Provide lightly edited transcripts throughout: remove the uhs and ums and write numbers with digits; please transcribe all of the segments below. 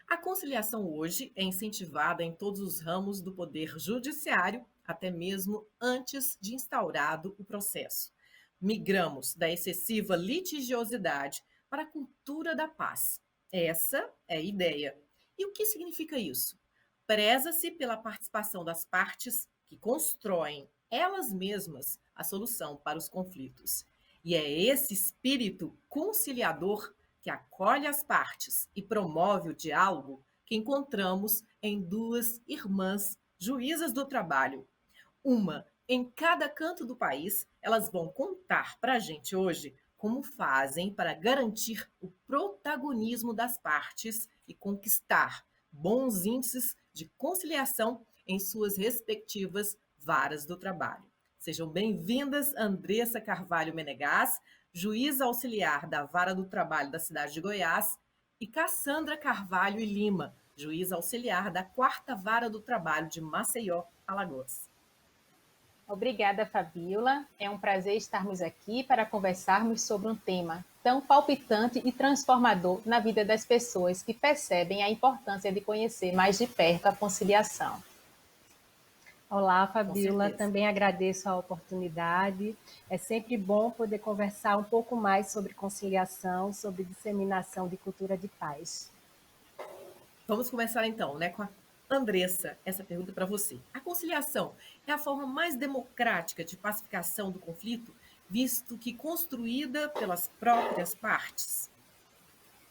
A conciliação hoje é incentivada em todos os ramos do poder judiciário, até mesmo antes de instaurado o processo. Migramos da excessiva litigiosidade para a cultura da paz. Essa é a ideia. E o que significa isso? Preza-se pela participação das partes que constroem elas mesmas a solução para os conflitos. E é esse espírito conciliador que acolhe as partes e promove o diálogo que encontramos em duas irmãs juízas do trabalho. Uma em cada canto do país, elas vão contar para a gente hoje como fazem para garantir o protagonismo das partes e conquistar bons índices de conciliação em suas respectivas varas do trabalho. Sejam bem-vindas, Andressa Carvalho Menegas, juíza auxiliar da Vara do Trabalho da cidade de Goiás, e Cassandra Carvalho e Lima, juíza auxiliar da 4ª Vara do Trabalho de Maceió, Alagoas. Obrigada, Fabíola. É um prazer estarmos aqui para conversarmos sobre um tema tão palpitante e transformador na vida das pessoas que percebem a importância de conhecer mais de perto a conciliação. Olá, Fabíola. Também agradeço a oportunidade. É sempre bom poder conversar um pouco mais sobre conciliação, sobre disseminação de cultura de paz. Vamos começar então, com a Andressa, essa pergunta para você. A conciliação é a forma mais democrática de pacificação do conflito, visto que construída pelas próprias partes?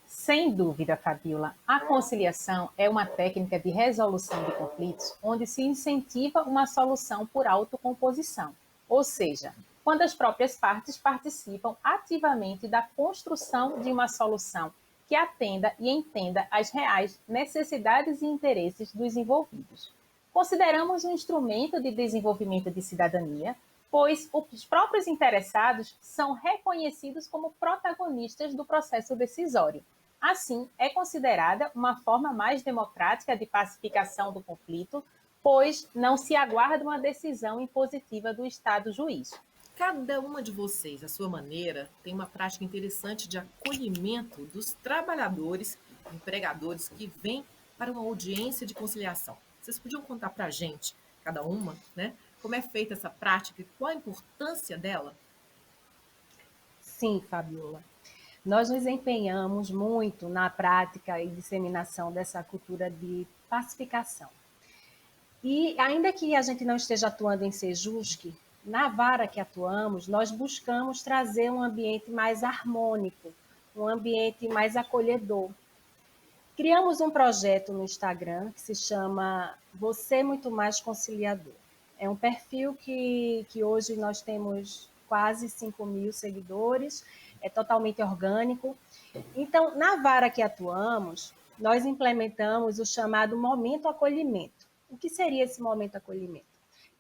Sem dúvida, Fabíola. A conciliação é uma técnica de resolução de conflitos onde se incentiva uma solução por autocomposição, ou seja, quando as próprias partes participam ativamente da construção de uma solução que atenda e entenda as reais necessidades e interesses dos envolvidos. Consideramos um instrumento de desenvolvimento de cidadania, pois os próprios interessados são reconhecidos como protagonistas do processo decisório. Assim, é considerada uma forma mais democrática de pacificação do conflito, pois não se aguarda uma decisão impositiva do Estado juiz. Cada uma de vocês, à sua maneira, tem uma prática interessante de acolhimento dos trabalhadores, empregadores que vêm para uma audiência de conciliação. Vocês podiam contar para a gente, cada uma, como é feita essa prática e qual a importância dela? Sim, Fabiola. Nós nos empenhamos muito na prática e disseminação dessa cultura de pacificação. E ainda que a gente não esteja atuando em Sejusc, na vara que atuamos, nós buscamos trazer um ambiente mais harmônico, um ambiente mais acolhedor. Criamos um projeto no Instagram que se chama Você Muito Mais Conciliador. É um perfil que hoje nós temos quase 5.000 seguidores, é totalmente orgânico. Então, na vara que atuamos, nós implementamos o chamado momento acolhimento. O que seria esse momento acolhimento?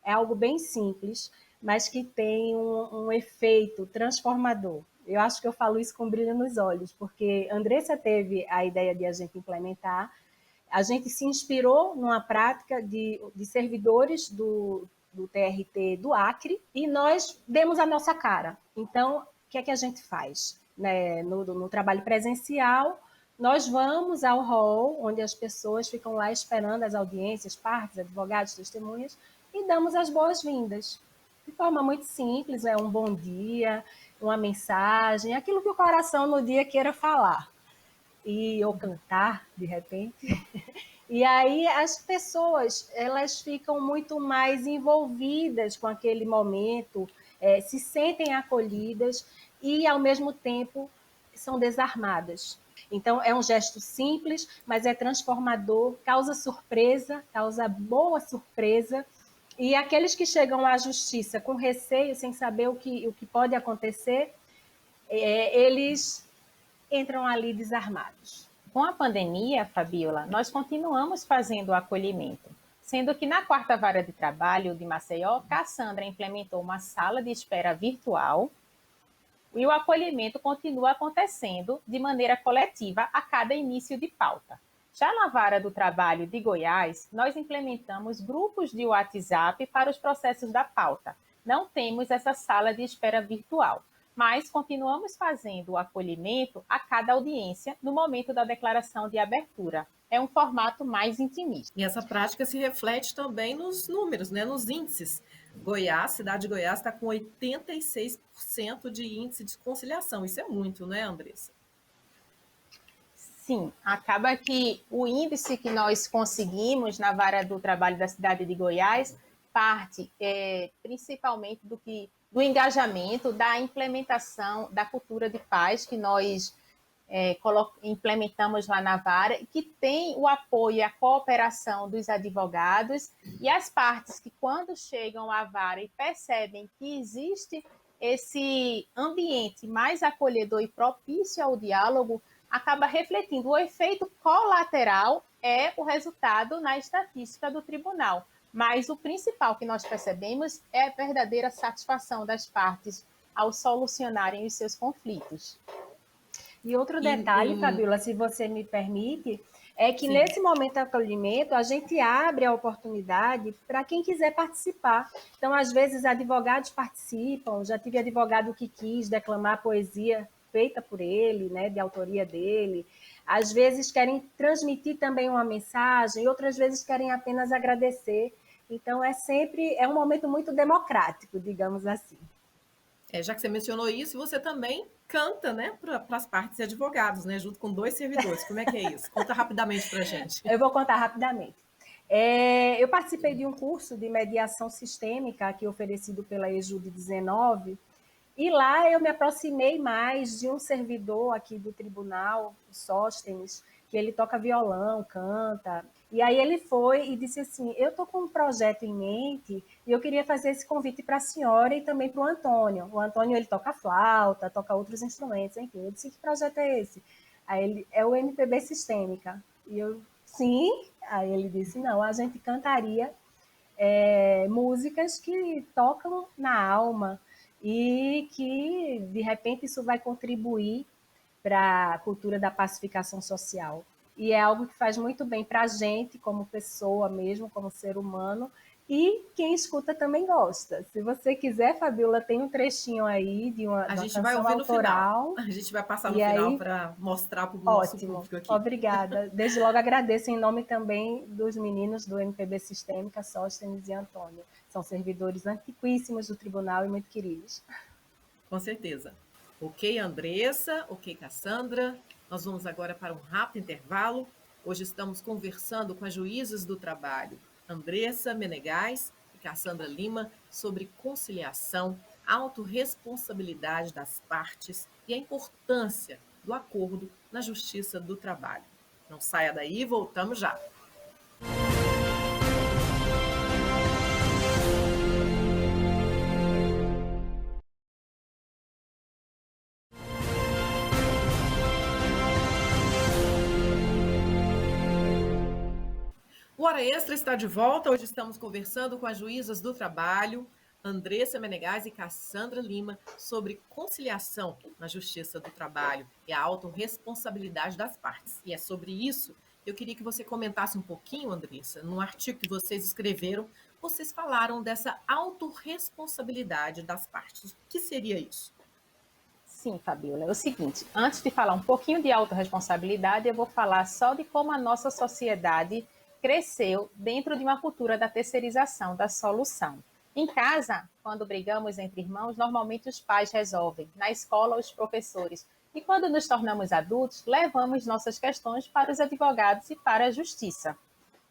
É algo bem simples, mas que tem um efeito transformador. Eu acho que eu falo isso com brilho nos olhos, porque Andressa teve a ideia de a gente implementar. A gente se inspirou numa prática de servidores do TRT do Acre e nós demos a nossa cara. Então, o que é que a gente faz? No trabalho presencial, nós vamos ao hall, onde as pessoas ficam lá esperando as audiências, partes, advogados, testemunhas, e damos as boas-vindas. De forma muito simples, é um bom dia, uma mensagem, aquilo que o coração no dia queira falar. Ou cantar, de repente. E aí as pessoas, elas ficam muito mais envolvidas com aquele momento, se sentem acolhidas e, ao mesmo tempo, são desarmadas. Então, é um gesto simples, mas é transformador, causa surpresa, causa boa surpresa. E aqueles que chegam à justiça com receio, sem saber o que pode acontecer, eles entram ali desarmados. Com a pandemia, Fabíola, nós continuamos fazendo o acolhimento, sendo que na 4ª Vara de Trabalho de Maceió, Cassandra implementou uma sala de espera virtual e o acolhimento continua acontecendo de maneira coletiva a cada início de pauta. Já na Vara do Trabalho de Goiás, nós implementamos grupos de WhatsApp para os processos da pauta. Não temos essa sala de espera virtual, mas continuamos fazendo o acolhimento a cada audiência no momento da declaração de abertura. é um formato mais intimista. E essa prática se reflete também nos números, né, nos índices. Goiás, cidade de Goiás, está com 86% de índice de conciliação. Isso é muito, né, Andressa? Sim, acaba que o índice que nós conseguimos na vara do trabalho da cidade de Goiás parte principalmente do engajamento, da implementação da cultura de paz que nós implementamos lá na vara, e que tem o apoio e a cooperação dos advogados e as partes que, quando chegam à vara e percebem que existe esse ambiente mais acolhedor e propício ao diálogo, acaba refletindo. O efeito colateral é o resultado na estatística do tribunal, mas o principal que nós percebemos é a verdadeira satisfação das partes ao solucionarem os seus conflitos. E outro detalhe, Fabíola, se você me permite, é que nesse momento de acolhimento, a gente abre a oportunidade para quem quiser participar. Então, às vezes, advogados participam, já tive advogado que quis declamar poesia feita por ele, né, de autoria dele. Às vezes querem transmitir também uma mensagem, e outras vezes querem apenas agradecer. Então, é um momento muito democrático, digamos assim. Já que você mencionou isso, você também canta, né, para as partes e advogados, né, junto com 2 servidores. Como é que é isso? Conta rapidamente para a gente. Eu vou contar rapidamente. Eu participei de um curso de mediação sistêmica aqui oferecido pela EJUD 19, e lá eu me aproximei mais de um servidor aqui do tribunal, o Sóstenes, que ele toca violão, canta. E aí ele foi e disse assim, eu estou com um projeto em mente e eu queria fazer esse convite para a senhora e também para o Antônio. O Antônio, ele toca flauta, toca outros instrumentos, enfim. Eu disse, que projeto é esse? Aí ele, é o MPB Sistêmica. E eu, sim. Aí ele disse, não, a gente cantaria músicas que tocam na alma e que, de repente, isso vai contribuir para a cultura da pacificação social. E é algo que faz muito bem para a gente, como pessoa mesmo, como ser humano, e quem escuta também gosta. Se você quiser, Fabíola, tem um trechinho aí de uma canção autoral. A gente vai passar no final para mostrar para o nosso público aqui. Obrigada. Desde logo agradeço em nome também dos meninos do MPB Sistêmica, Sóstenes e Antônio. São servidores antiquíssimos do tribunal e muito queridos. Com certeza. Ok, Andressa, ok, Cassandra. Nós vamos agora para um rápido intervalo. Hoje estamos conversando com as juízas do trabalho, Andressa Menegais e Cassandra Lima, sobre conciliação, autorresponsabilidade das partes e a importância do acordo na justiça do trabalho. Não saia daí, voltamos já. O Hora Extra está de volta. Hoje estamos conversando com as juízas do trabalho, Andressa Menegais e Cassandra Lima, sobre conciliação na justiça do trabalho e a autorresponsabilidade das partes. E é sobre isso que eu queria que você comentasse um pouquinho, Andressa. No artigo que vocês escreveram, vocês falaram dessa autorresponsabilidade das partes. O que seria isso? Sim, Fabíola, é o seguinte, antes de falar um pouquinho de autorresponsabilidade, eu vou falar só de como a nossa sociedade cresceu dentro de uma cultura da terceirização, da solução. Em casa, quando brigamos entre irmãos, normalmente os pais resolvem, na escola, os professores. E quando nos tornamos adultos, levamos nossas questões para os advogados e para a justiça.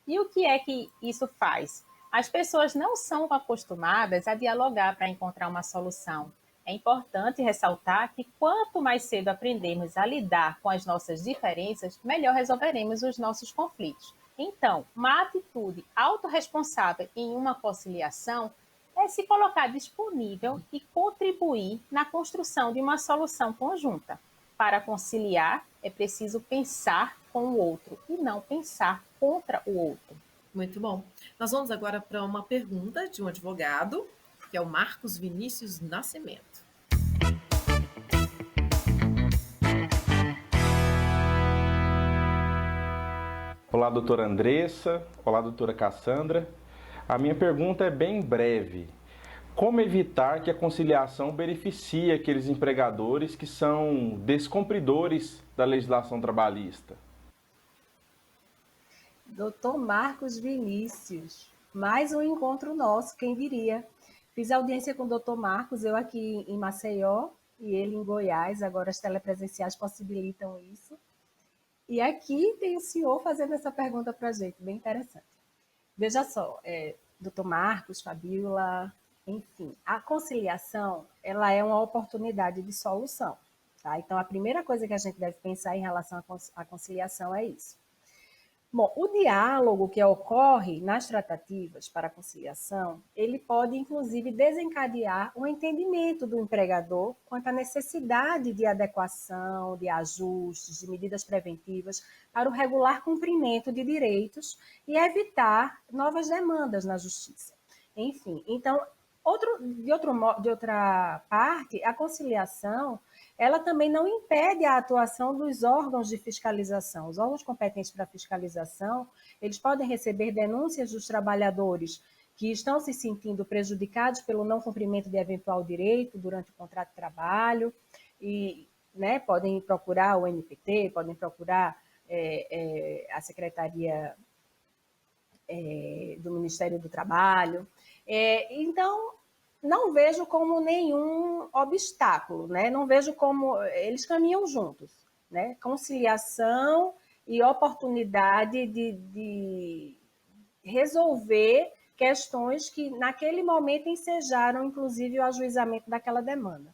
E o que é que isso faz? As pessoas não são acostumadas a dialogar para encontrar uma solução. É importante ressaltar que quanto mais cedo aprendermos a lidar com as nossas diferenças, melhor resolveremos os nossos conflitos. Então, uma atitude autorresponsável em uma conciliação é se colocar disponível e contribuir na construção de uma solução conjunta. Para conciliar, é preciso pensar com o outro e não pensar contra o outro. Muito bom. Nós vamos agora para uma pergunta de um advogado, que é o Marcos Vinícius Nascimento. Olá, doutora Andressa. Olá, doutora Cassandra. A minha pergunta é bem breve. Como evitar que a conciliação beneficie aqueles empregadores que são descumpridores da legislação trabalhista? Doutor Marcos Vinícius, mais um encontro nosso, quem diria? Fiz audiência com o doutor Marcos, eu aqui em Maceió e ele em Goiás, agora as telepresenciais possibilitam isso. E aqui tem o senhor fazendo essa pergunta para a gente, bem interessante. Veja só, doutor Marcos, Fabíola, enfim, a conciliação, ela é uma oportunidade de solução, tá? Então, a primeira coisa que a gente deve pensar em relação à conciliação é isso. Bom, o diálogo que ocorre nas tratativas para a conciliação, ele pode, inclusive, desencadear o entendimento do empregador quanto à necessidade de adequação, de ajustes, de medidas preventivas para o regular cumprimento de direitos e evitar novas demandas na justiça. Enfim, então, de outra parte, a conciliação ela também não impede a atuação dos órgãos de fiscalização. Os órgãos competentes para fiscalização, eles podem receber denúncias dos trabalhadores que estão se sentindo prejudicados pelo não cumprimento de eventual direito durante o contrato de trabalho e, né, podem procurar o NPT, podem procurar a Secretaria do Ministério do Trabalho. Então, não vejo como nenhum obstáculo, né? Não vejo como eles caminham juntos, né? Conciliação e oportunidade de resolver questões que naquele momento ensejaram, inclusive, o ajuizamento daquela demanda.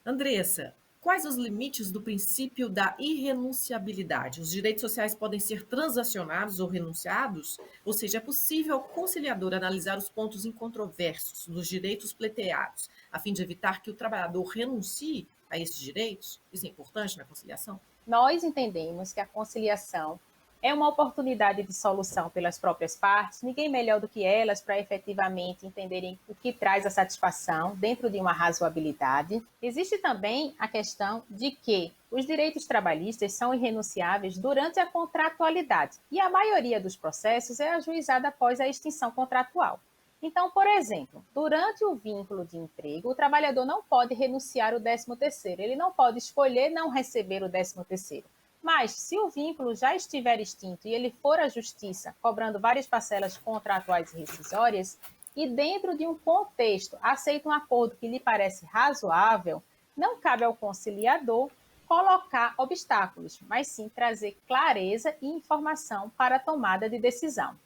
Andressa, quais os limites do princípio da irrenunciabilidade? Os direitos sociais podem ser transacionados ou renunciados? Ou seja, é possível ao conciliador analisar os pontos incontroversos dos direitos pleiteados, a fim de evitar que o trabalhador renuncie a esses direitos? Isso é importante na conciliação? Nós entendemos que a conciliação é uma oportunidade de solução pelas próprias partes, ninguém melhor do que elas para efetivamente entenderem o que traz a satisfação dentro de uma razoabilidade. Existe também a questão de que os direitos trabalhistas são irrenunciáveis durante a contratualidade e a maioria dos processos é ajuizada após a extinção contratual. Então, por exemplo, durante o vínculo de emprego, o trabalhador não pode renunciar ao 13º, ele não pode escolher não receber o 13º. Mas, se o vínculo já estiver extinto e ele for à justiça cobrando várias parcelas contratuais e rescisórias, e dentro de um contexto aceita um acordo que lhe parece razoável, não cabe ao conciliador colocar obstáculos, mas sim trazer clareza e informação para a tomada de decisão.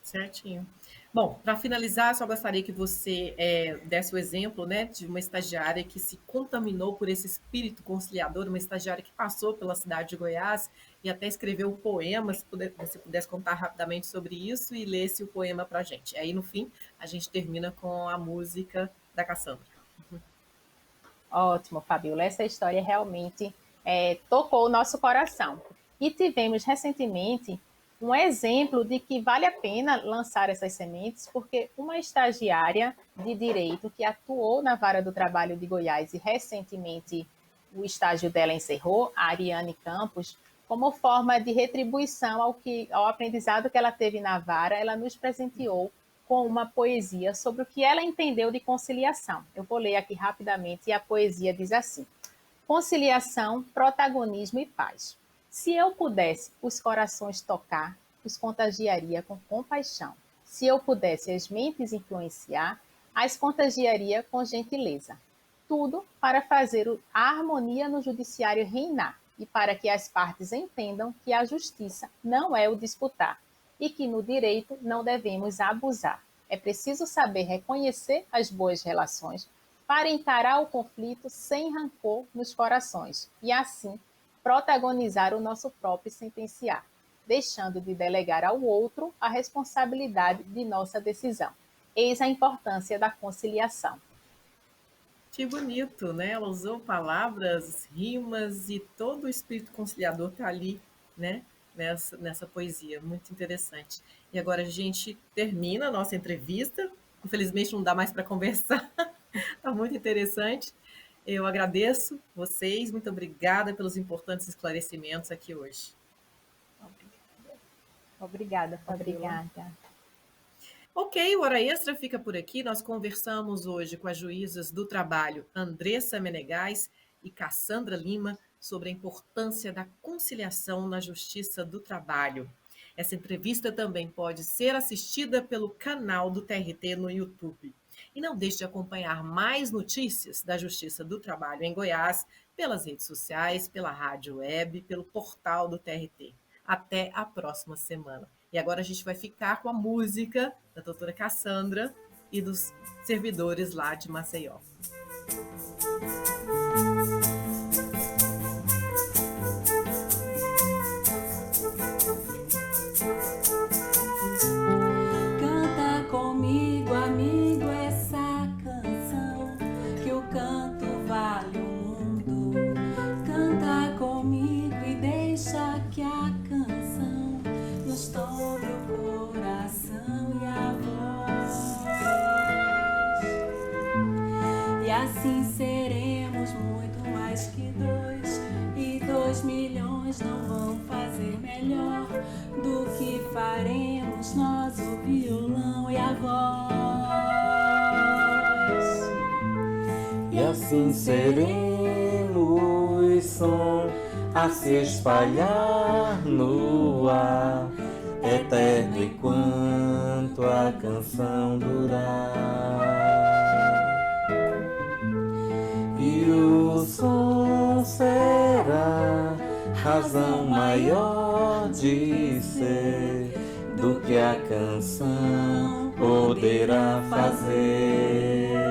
Certinho. Bom, para finalizar, só gostaria que você desse o exemplo, né, de uma estagiária que se contaminou por esse espírito conciliador, uma estagiária que passou pela cidade de Goiás e até escreveu um poema, se você pudesse contar rapidamente sobre isso e lesse o poema para a gente. Aí, no fim, a gente termina com a música da Cassandra. Ótimo, Fabiola. Essa história realmente tocou o nosso coração. E tivemos recentemente um exemplo de que vale a pena lançar essas sementes, porque uma estagiária de direito que atuou na Vara do Trabalho de Goiás e recentemente o estágio dela encerrou, a Ariane Campos, como forma de retribuição ao aprendizado que ela teve na Vara, ela nos presenteou com uma poesia sobre o que ela entendeu de conciliação. Eu vou ler aqui rapidamente e a poesia diz assim: conciliação, protagonismo e paz. Se eu pudesse os corações tocar, os contagiaria com compaixão. Se eu pudesse as mentes influenciar, as contagiaria com gentileza. Tudo para fazer a harmonia no judiciário reinar e para que as partes entendam que a justiça não é o disputar e que no direito não devemos abusar. É preciso saber reconhecer as boas relações para encarar o conflito sem rancor nos corações e assim protagonizar o nosso próprio sentenciar, deixando de delegar ao outro a responsabilidade de nossa decisão. Eis a importância da conciliação. Que bonito, né? Ela usou palavras, rimas e todo o espírito conciliador está ali, né? Nessa poesia, muito interessante. E agora a gente termina a nossa entrevista. Infelizmente não dá mais para conversar, está muito interessante. Eu agradeço vocês, muito obrigada pelos importantes esclarecimentos aqui hoje. Obrigada, Fabiola. Obrigada. Ok, o Hora Extra fica por aqui. Nós conversamos hoje com as juízas do trabalho Andressa Menegais e Cassandra Lima sobre a importância da conciliação na Justiça do Trabalho. Essa entrevista também pode ser assistida pelo canal do TRT no YouTube. E não deixe de acompanhar mais notícias da Justiça do Trabalho em Goiás pelas redes sociais, pela rádio web, pelo portal do TRT. Até a próxima semana. E agora a gente vai ficar com a música da doutora Cassandra e dos servidores lá de Maceió. Canta comigo, amigo, essa canção, que o canto vale o mundo. Canta comigo e deixa que a canção nos tome o coração e a voz. E assim seremos muito mais que dois, e 2 milhões não vão fazer melhor do que faremos nós, o violão e a voz. E assim seremos som a se espalhar no ar, eterno enquanto a canção durar. E o som será razão maior de ser do que a canção poderá fazer.